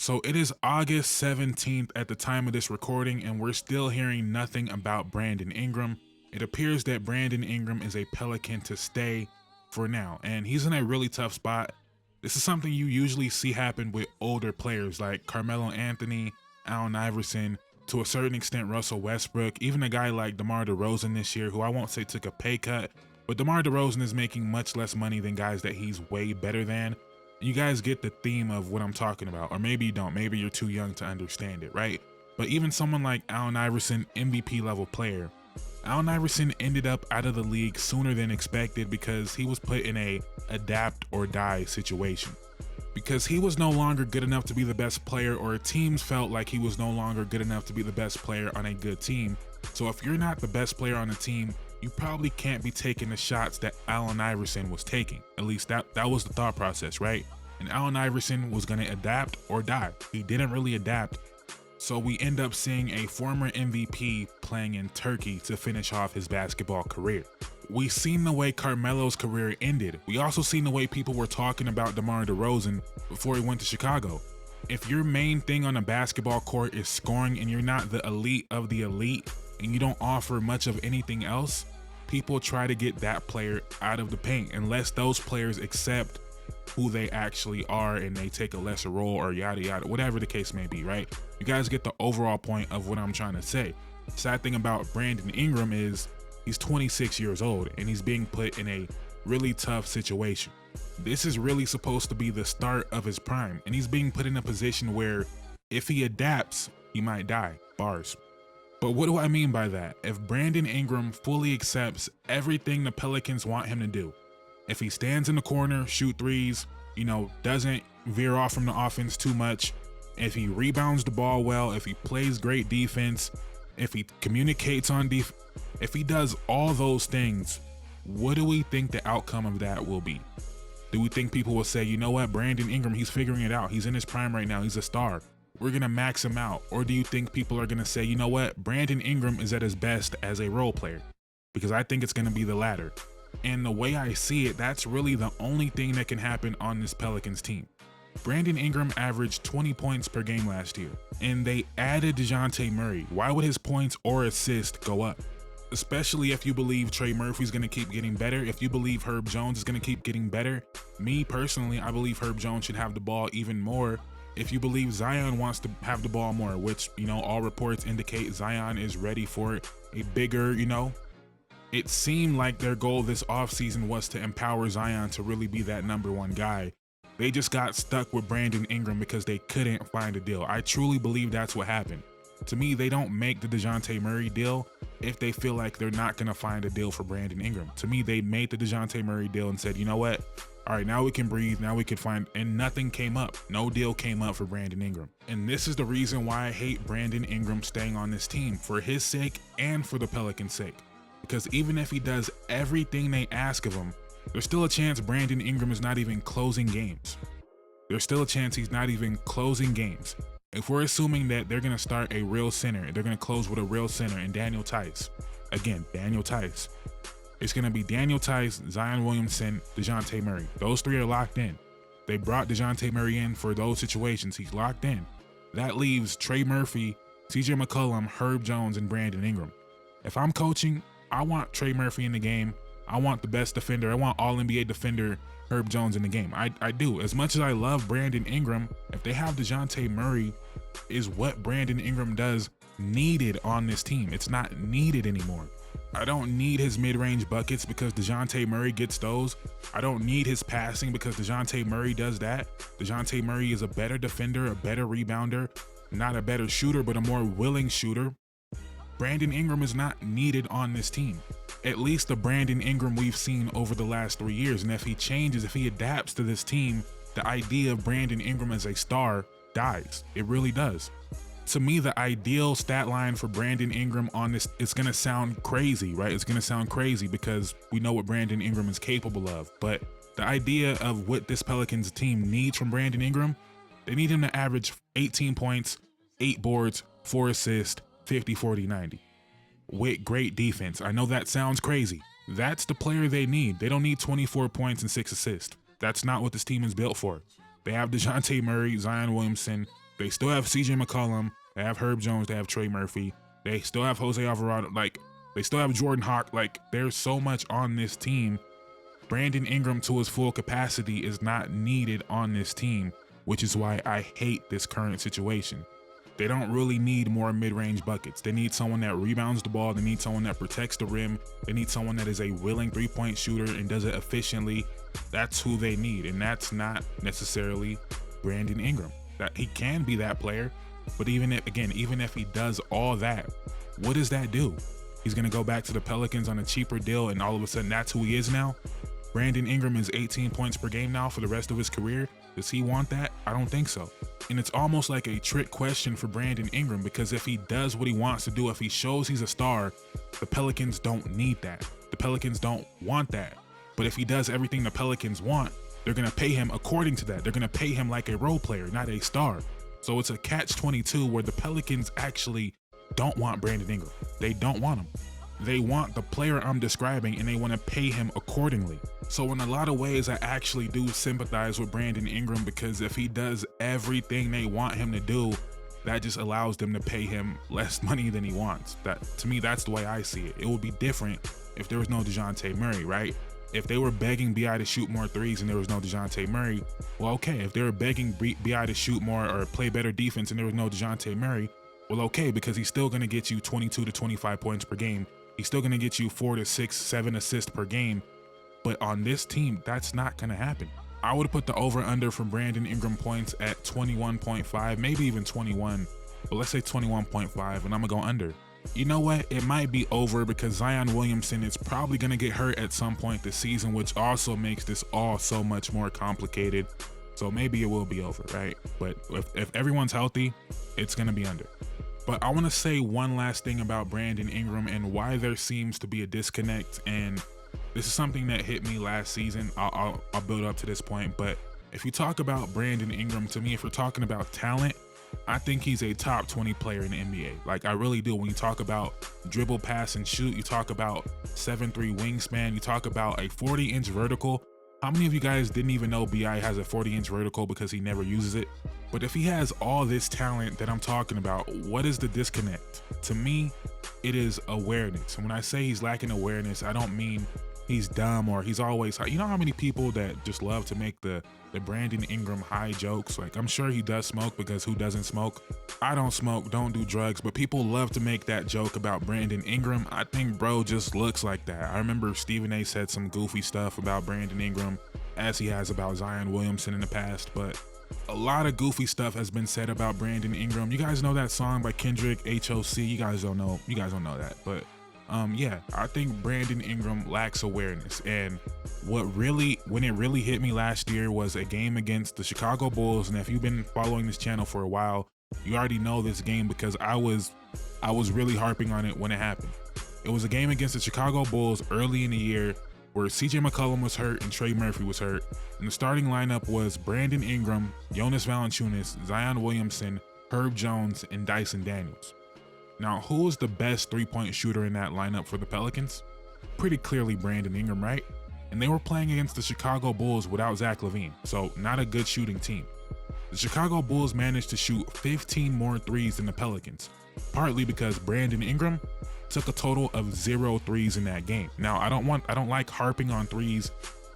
So it is August 17th at the time of this recording, and we're still hearing nothing about Brandon Ingram. It appears that Brandon Ingram is a Pelican to stay for now, and he's in a really tough spot. This is something you usually see happen with older players like Carmelo Anthony, Allen Iverson, to a certain extent Russell Westbrook, even a guy like DeMar DeRozan this year, who I won't say took a pay cut, but DeMar DeRozan is making much less money than guys that he's way better than. You guys get the theme of what I'm talking about, or maybe you don't, maybe you're too young to understand it, right? But even someone like Allen Iverson, MVP level player, Allen Iverson ended up out of the league sooner than expected because he was put in a adapt or die situation. Because he was no longer good enough to be the best player, or teams felt like he was no longer good enough to be the best player on a good team. So if you're not the best player on a team, you probably can't be taking the shots that Allen Iverson was taking. At least that was the thought process, right? And Allen Iverson was going to adapt or die. He didn't really adapt. So we end up seeing a former MVP playing in Turkey to finish off his basketball career. We seen the way Carmelo's career ended. We also seen the way people were talking about DeMar DeRozan before he went to Chicago. If your main thing on a basketball court is scoring and you're not the elite of the elite and you don't offer much of anything else, people try to get that player out of the paint unless those players accept who they actually are and they take a lesser role or yada yada, whatever the case may be, right? You guys get the overall point of what I'm trying to say. Sad thing about Brandon Ingram is he's 26 years old and he's being put in a really tough situation. This is really supposed to be the start of his prime, and he's being put in a position where if he adapts, he might die. Bars. But what do I mean by that? If Brandon Ingram fully accepts everything the Pelicans want him to do, if he stands in the corner, shoot threes, doesn't veer off from the offense too much, if he rebounds the ball well, if he plays great defense, if he communicates on defense, if he does all those things, what do we think the outcome of that will be? Do we think people will say, you know what, Brandon Ingram, he's figuring it out. He's in his prime right now. He's a star. We're going to max him out. Or do you think people are going to say, you know what, Brandon Ingram is at his best as a role player? Because I think it's going to be the latter. And the way I see it, that's really the only thing that can happen on this Pelicans team. Brandon Ingram averaged 20 points per game last year, and they added DeJounte Murray. Why would his points or assist go up? Especially if you believe Trey Murphy's going to keep getting better, if you believe Herb Jones is going to keep getting better. Me personally, I believe Herb Jones should have the ball even more. If you believe Zion wants to have the ball more, which, all reports indicate Zion is ready for a bigger, it seemed like their goal this offseason was to empower Zion to really be that #1 guy. They just got stuck with Brandon Ingram because they couldn't find a deal. I truly believe that's what happened. To me, they don't make the DeJounte Murray deal if they feel like they're not going to find a deal for Brandon Ingram. To me, they made the DeJounte Murray deal and said, you know what? All right, now we can breathe. Now we can find, and nothing came up. No deal came up for Brandon Ingram. And this is the reason why I hate Brandon Ingram staying on this team, for his sake and for the Pelicans' sake. Because even if he does everything they ask of him, there's still a chance Brandon Ingram is not even closing games. There's still a chance he's not even closing games. If we're assuming that they're going to start a real center, they're going to close with a real center and Daniel Tice. Again, Daniel Tice. It's going to be Daniel Tice, Zion Williamson, DeJounte Murray. Those three are locked in. They brought DeJounte Murray in for those situations. He's locked in. That leaves Trey Murphy, CJ McCollum, Herb Jones, and Brandon Ingram. If I'm coaching, I want Trey Murphy in the game. I want the best defender. I want all-NBA defender Herb Jones in the game. I do. As much as I love Brandon Ingram, if they have DeJounte Murray, is what Brandon Ingram does needed on this team. It's not needed anymore. I don't need his mid-range buckets because DeJounte Murray gets those. I don't need his passing because DeJounte Murray does that. DeJounte Murray is a better defender, a better rebounder, not a better shooter, but a more willing shooter. Brandon Ingram is not needed on this team. At least the Brandon Ingram we've seen over the last 3 years. And if he changes, if he adapts to this team, the idea of Brandon Ingram as a star dies. It really does. To me, the ideal stat line for Brandon Ingram on this, it's going to sound crazy, right? It's going to sound crazy because we know what Brandon Ingram is capable of. But the idea of what this Pelicans team needs from Brandon Ingram, they need him to average 18 points, 8 boards, 4 assists, 50, 40, 90. With great defense. I know that sounds crazy. That's the player they need. They don't need 24 points and 6 assists. That's not what this team is built for. They have DeJounte Murray, Zion Williamson, They still have CJ McCollum, they have Herb Jones, they have Trey Murphy, they still have Jose Alvarado, like they still have Jordan Hawk. Like there's so much on this team. Brandon Ingram to his full capacity is not needed on this team, which is why I hate this current situation. They don't really need more mid-range buckets. They need someone that rebounds the ball. They need someone that protects the rim. They need someone that is a willing three-point shooter and does it efficiently. That's who they need, and that's not necessarily Brandon Ingram. That he can be that player, but even if he does all that, what does that do? He's gonna go back to the Pelicans on a cheaper deal, and all of a sudden that's who he is now? Brandon Ingram is 18 points per game now for the rest of his career. Does he want that? I don't think so. And it's almost like a trick question for Brandon Ingram, because if he does what he wants to do, if he shows he's a star, the Pelicans don't need that. The Pelicans don't want that. But if he does everything the Pelicans want, they're gonna pay him according to that. They're gonna pay him like a role player, not a star. So it's a catch-22 where the Pelicans actually don't want Brandon Ingram. They don't want him. They want the player I'm describing, and they want to pay him accordingly. So in a lot of ways, I actually do sympathize with Brandon Ingram, because if he does everything they want him to do, that just allows them to pay him less money than he wants. That, to me, that's the way I see it. It would be different if there was no DeJounte Murray, right? If they were begging B.I. to shoot more threes and there was no DeJounte Murray, well, okay. If they were begging B.I. to shoot more or play better defense and there was no DeJounte Murray, well, okay, because he's still going to get you 22 to 25 points per game. He's still going to get you 4 to 6, 7 assists per game. But on this team, that's not going to happen. I would put the over-under for Brandon Ingram points at 21.5, maybe even 21. But let's say 21.5, and I'm going to go under. You know what? It might be over because Zion Williamson is probably going to get hurt at some point this season, which also makes this all so much more complicated. So maybe it will be over, right? But if everyone's healthy, it's going to be under. But I want to say one last thing about Brandon Ingram and why there seems to be a disconnect. And this is something that hit me last season. I'll build up to this point. But if you talk about Brandon Ingram, to me, if we're talking about talent, I think he's a top 20 player in the NBA. Like, I really do. When you talk about dribble, pass, and shoot, you talk about 7'3" wingspan, you talk about a 40-inch vertical. How many of you guys didn't even know B.I. has a 40-inch vertical because he never uses it? But if he has all this talent that I'm talking about, what is the disconnect? To me, it is awareness. And when I say he's lacking awareness, I don't mean he's dumb or he's always high. You know how many people that just love to make the Brandon Ingram high jokes? Like, I'm sure he does smoke, because who doesn't smoke? I don't smoke, don't do drugs, but people love to make that joke about Brandon Ingram. I think bro just looks like that. I remember Stephen A said some goofy stuff about Brandon Ingram, as he has about Zion Williamson in the past, but a lot of goofy stuff has been said about Brandon Ingram. You guys know that song by Kendrick, HOC? You guys don't know that, but yeah, I think Brandon Ingram lacks awareness. And when it really hit me last year was a game against the Chicago Bulls. And if you've been following this channel for a while, you already know this game because I was really harping on it when it happened. It was a game against the Chicago Bulls early in the year where CJ McCollum was hurt and Trey Murphy was hurt. And the starting lineup was Brandon Ingram, Jonas Valanciunas, Zion Williamson, Herb Jones, and Dyson Daniels. Now, who was the best three-point shooter in that lineup for the Pelicans? Pretty clearly Brandon Ingram, right? And they were playing against the Chicago Bulls without Zach LaVine, so not a good shooting team. The Chicago Bulls managed to shoot 15 more threes than the Pelicans, partly because Brandon Ingram took a total of 0 threes in that game. Now, I don't like harping on threes,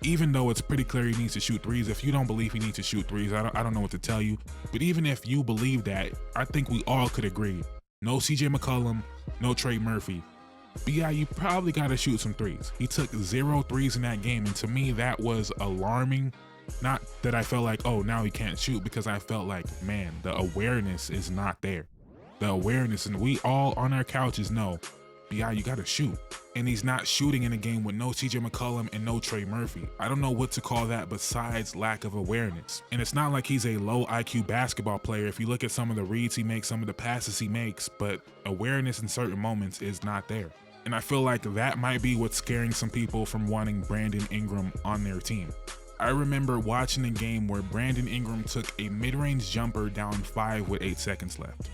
even though it's pretty clear he needs to shoot threes. If you don't believe he needs to shoot threes, I don't know what to tell you. But even if you believe that, I think we all could agree. No CJ McCollum, no Trey Murphy. B.I., you probably got to shoot some threes. He took 0 threes in that game, and to me, that was alarming. Not that I felt like, oh, now he can't shoot, because I felt like, man, the awareness is not there. The awareness, and we all on our couches know, B.I., you got to shoot. And he's not shooting in a game with no CJ McCollum and no Trey Murphy. I don't know what to call that besides lack of awareness. And it's not like he's a low IQ basketball player if you look at some of the reads he makes, some of the passes he makes, but awareness in certain moments is not there. And I feel like that might be what's scaring some people from wanting Brandon Ingram on their team. I remember watching a game where Brandon Ingram took a mid-range jumper down 5 with 8 seconds left.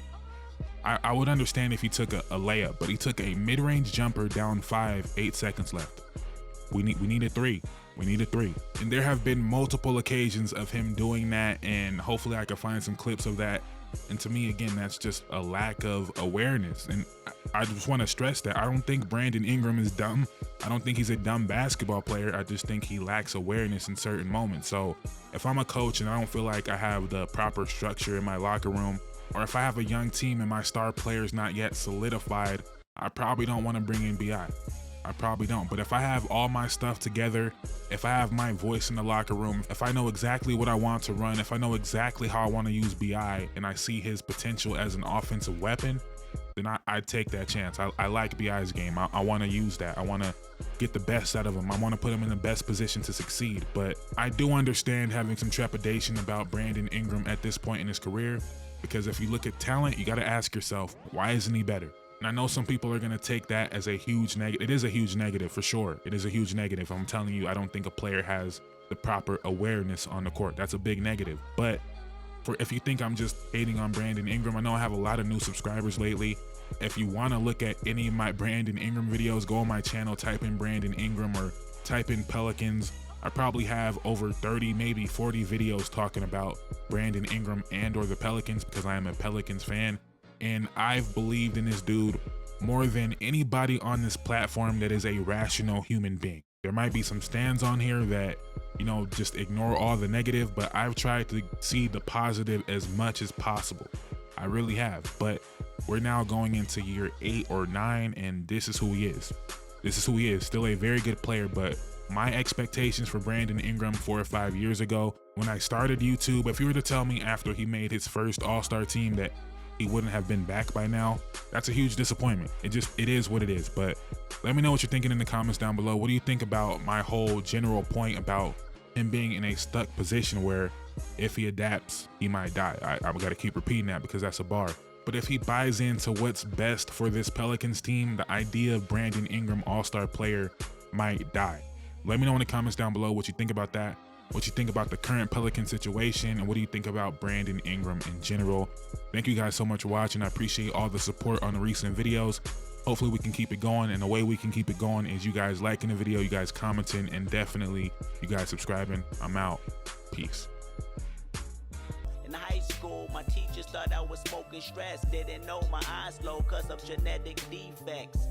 I would understand if he took a layup, but he took a mid-range jumper down 5, 8 seconds left. We need a 3. We need a 3. And there have been multiple occasions of him doing that, and hopefully I can find some clips of that. And to me, again, that's just a lack of awareness. And I just want to stress that I don't think Brandon Ingram is dumb. I don't think he's a dumb basketball player. I just think he lacks awareness in certain moments. So if I'm a coach and I don't feel like I have the proper structure in my locker room, or if I have a young team and my star player's not yet solidified, I probably don't want to bring in BI. I probably don't. But if I have all my stuff together, if I have my voice in the locker room, if I know exactly what I want to run, if I know exactly how I want to use BI, and I see his potential as an offensive weapon, then I take that chance. I like BI's game. I want to use that. I want to get the best out of him. I want to put him in the best position to succeed. But I do understand having some trepidation about Brandon Ingram at this point in his career, because if you look at talent, you got to ask yourself, why isn't he better? And I know some people are going to take that as a huge negative. It is a huge negative for sure. It is a huge negative. I'm telling you, I don't think a player has the proper awareness on the court. That's a big negative. But if you think I'm just hating on Brandon Ingram, I know I have a lot of new subscribers lately. If you want to look at any of my Brandon Ingram videos, go on my channel, type in Brandon Ingram or type in Pelicans. I probably have over 30, maybe 40 videos talking about Brandon Ingram and or the Pelicans, because I am a Pelicans fan. And I've believed in this dude more than anybody on this platform that is a rational human being. There might be some stands on here that, you know, just ignore all the negative, but I've tried to see the positive as much as possible. I really have. But we're now going into year 8 or 9, and this is who he is. This is who he is. Still a very good player, but my expectations for Brandon Ingram 4 or 5 years ago, when I started YouTube, if you were to tell me after he made his first All-Star team that he wouldn't have been back by now, that's a huge disappointment. It is what it is. But let me know what you're thinking in the comments down below. What do you think about my whole general point about him being in a stuck position where if he adapts, he might die? I've got to keep repeating that because that's a bar. But if he buys into what's best for this Pelicans team, the idea of Brandon Ingram All-Star player might die. Let me know in the comments down below what you think about that, what you think about the current Pelican situation, and what do you think about Brandon Ingram in general. Thank you guys so much for watching. I appreciate all the support on the recent videos. Hopefully we can keep it going, and the way we can keep it going is you guys liking the video, you guys commenting, and definitely you guys subscribing. I'm out. Peace. In high school, my teachers thought I was smoking stress. Didn't know my eyes low cause of genetic defects.